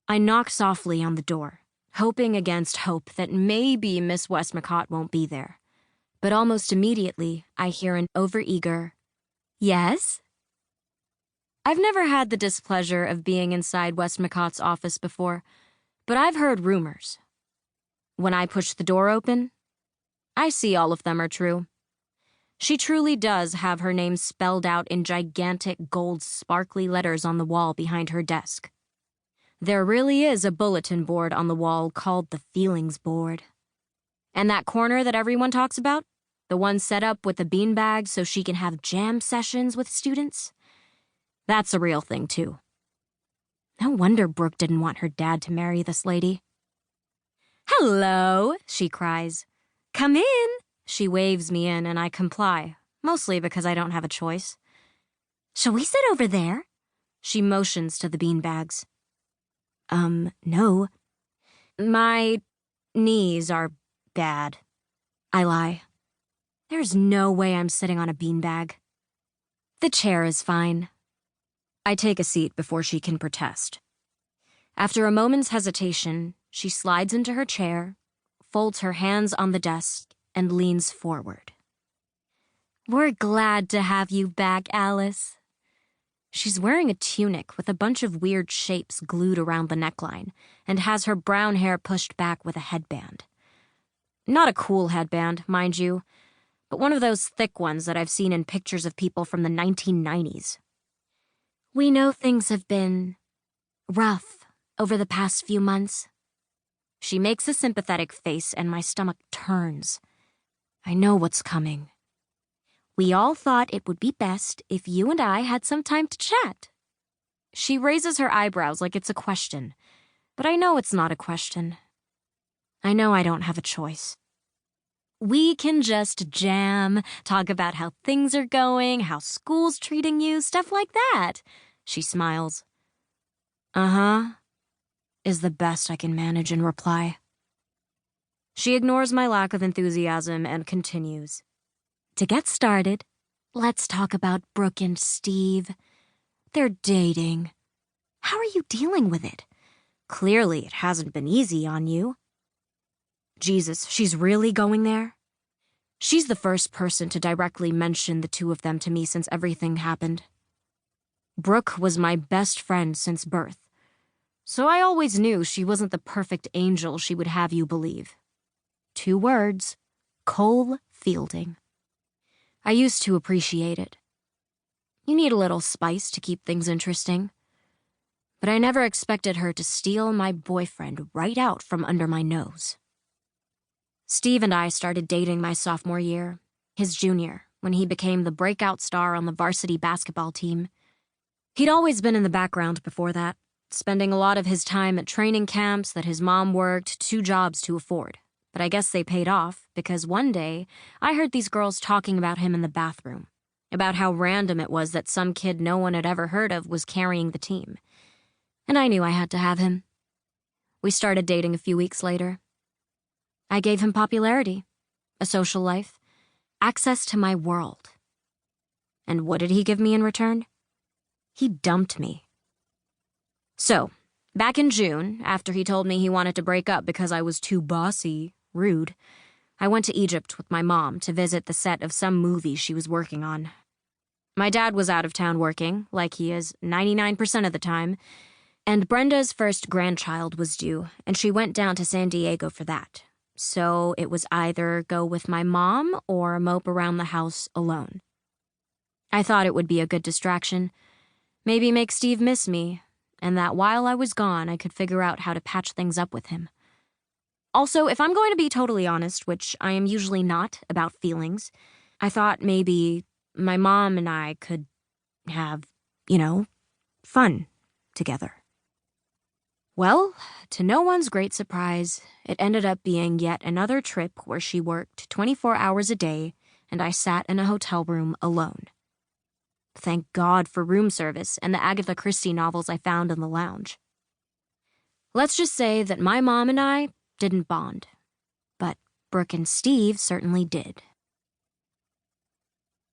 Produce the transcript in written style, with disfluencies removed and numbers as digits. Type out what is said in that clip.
I knock softly on the door, hoping against hope that maybe Miss Westmacott won't be there. But almost immediately, I hear an overeager, "Yes?" I've never had the displeasure of being inside Westmacott's office before, but I've heard rumors. When I push the door open, I see all of them are true. She truly does have her name spelled out in gigantic gold sparkly letters on the wall behind her desk. There really is a bulletin board on the wall called the Feelings Board. And that corner that everyone talks about, the one set up with the beanbag so she can have jam sessions with students, that's a real thing too. No wonder Brooke didn't want her dad to marry this lady. "Hello," she cries. "Come in." She waves me in and I comply, mostly because I don't have a choice. "Shall we sit over there?" She motions to the beanbags. No. My knees are bad. I lie. There's no way I'm sitting on a beanbag. The chair is fine. I take a seat before she can protest. After a moment's hesitation, she slides into her chair, folds her hands on the desk, and leans forward. "We're glad to have you back, Alice." She's wearing a tunic with a bunch of weird shapes glued around the neckline and has her brown hair pushed back with a headband. Not a cool headband, mind you, but one of those thick ones that I've seen in pictures of people from the 1990s. "We know things have been rough over the past few months." She makes a sympathetic face and my stomach turns. I know what's coming. "We all thought it would be best if you and I had some time to chat." She raises her eyebrows like it's a question, but I know it's not a question. I know I don't have a choice. "We can just jam, talk about how things are going, how school's treating you, stuff like that." She smiles. "Uh-huh," is the best I can manage in reply. She ignores my lack of enthusiasm and continues. "To get started, let's talk about Brooke and Steve. They're dating. How are you dealing with it? Clearly it hasn't been easy on you." Jesus, she's really going there? She's the first person to directly mention the two of them to me since everything happened. Brooke was my best friend since birth, so I always knew she wasn't the perfect angel she would have you believe. 2 words, Cole Fielding. I used to appreciate it. You need a little spice to keep things interesting. But I never expected her to steal my boyfriend right out from under my nose. Steve and I started dating my sophomore year, his junior, when he became the breakout star on the varsity basketball team. He'd always been in the background before that, spending a lot of his time at training camps that his mom worked 2 jobs to afford. But I guess they paid off, because one day, I heard these girls talking about him in the bathroom, about how random it was that some kid no one had ever heard of was carrying the team. And I knew I had to have him. We started dating a few weeks later. I gave him popularity, a social life, access to my world. And what did he give me in return? He dumped me. So, back in June, after he told me he wanted to break up because I was too bossy, rude, I went to Egypt with my mom to visit the set of some movie she was working on. My dad was out of town working, like he is 99% of the time, and Brenda's first grandchild was due, and she went down to San Diego for that. So it was either go with my mom or mope around the house alone. I thought it would be a good distraction, maybe make Steve miss me, and that while I was gone, I could figure out how to patch things up with him. Also, if I'm going to be totally honest, which I am usually not about feelings, I thought maybe my mom and I could have, fun together. Well, to no one's great surprise, it ended up being yet another trip where she worked 24 hours a day and I sat in a hotel room alone. Thank God for room service and the Agatha Christie novels I found in the lounge. Let's just say that my mom and I didn't bond, but Brooke and Steve certainly did.